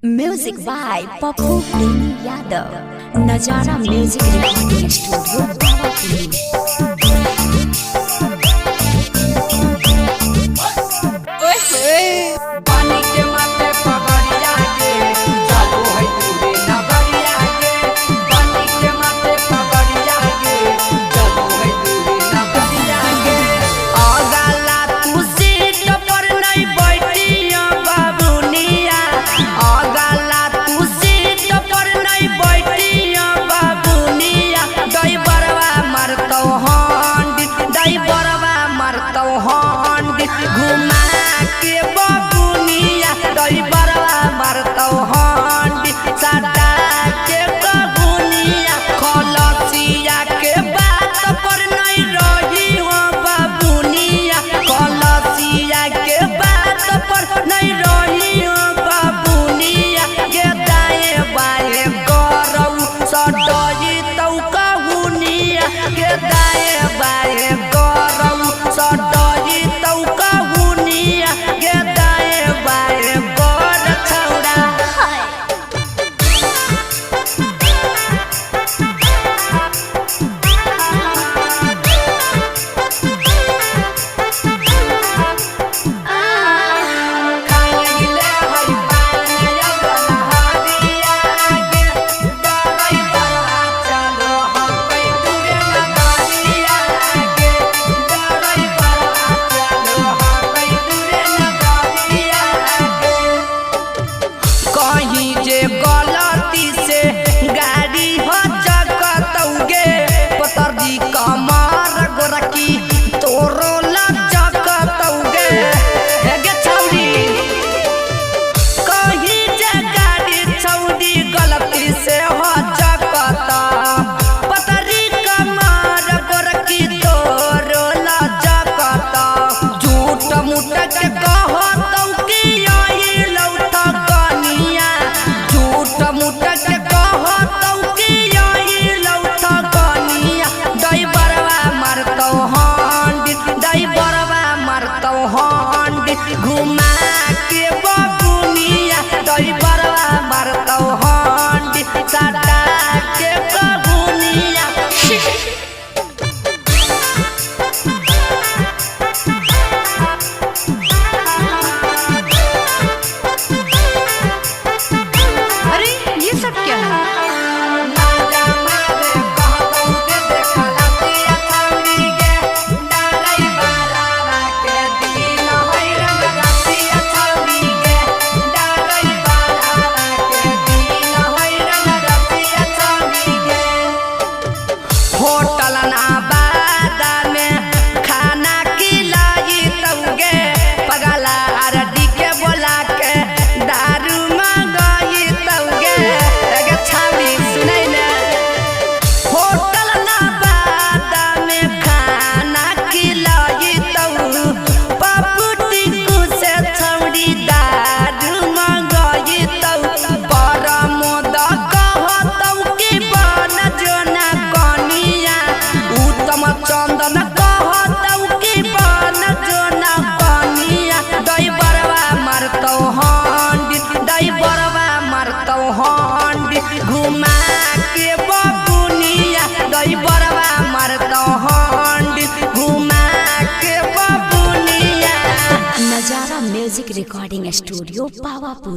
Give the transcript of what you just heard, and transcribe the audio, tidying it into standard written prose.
Music by Pappu प्रेमी यादव। नजारा music recording studio पानी के माथे पगड़िया के चालू है पूरे नगरिया के। पानी के माथे पगड़िया के चालू है पूरे नगरिया के। अगला तू सीट पर नहीं बैठिया बाबुनिया। अगला तू सीट पर नहीं बैठिया बाबुनिया। ड्राइवरवा मारतो हंडी, ड्राइवरवा मारतो हंडी घुमा के बाबुनिया। ड्राइवरवा मारतो हंडी साटा के बाबुनिया। खलसिया के बात पर नहीं रही हो बाबुनिया। खलसिया के बात पर नहीं रही हो बाबुनिया। के दाए बाए करऊ सटई तौ कहूनिया। के दाए बाए करऊ सटई तौ कहूनिया। के दाए बाए कर छौड़ा। खाइले हई पानिया गलहरिया के। ड्राइवरवा चलो हकै दूरे नगरिया के। ड्राइवरवा चलो हकै दूरे नगरिया के। कहीं जे गलती से गाड़ी हो जगतौगे पतरजी कमर गोरकी तोरो लजकतौगे। हेगे छौरी कहीं जे गाड़ी छौरी गलती से हो जगता पतरी कमर गोरकी तोरो लजकता। झूठ मूठ के कहतौ कि यही लौट कनिया। झूठ मूठ के कहतौ कि यही लौट कनिया। ड्राइवरवा मारतौ हंडी, ड्राइवरवा मारतौ हंडी घुमा के बाबुनिया। ड्राइवरवा मारतौ हंडी साटा के बाबुनिया। अरे ये सब क्या है? नाजा मारे कहतौ के देखला पिया छौरी के। ड्राइवरवा के दिन है रंगरसिया छौरी के। ड्राइवरवा के दिन है रंगरसिया छौरी के। होटल नाबादा में खाना खिलाई तौगे पगला आरडी के बोला के दारू मंगाई तौगे। एगे छावड़ी सुनै ने होटल नाबादा में खाना खिलाई तौ पप्पू टिकू से छौड़ी दारू मंगाई तौ। परमोद कहतौ कि बन जोना कनिया। उत्तम चंदन कहतौ कि बन जोना कनिया। ड्राइवरवा मारतौ हंडी, ड्राइवरवा मारतौ हंडी घुमा के बाबुनिया। ड्राइवरवा मारतौ हंडी घुमा के बाबुनिया। नजारा म्यूजिक रिकॉर्डिंग स्टूडियो पावापुर।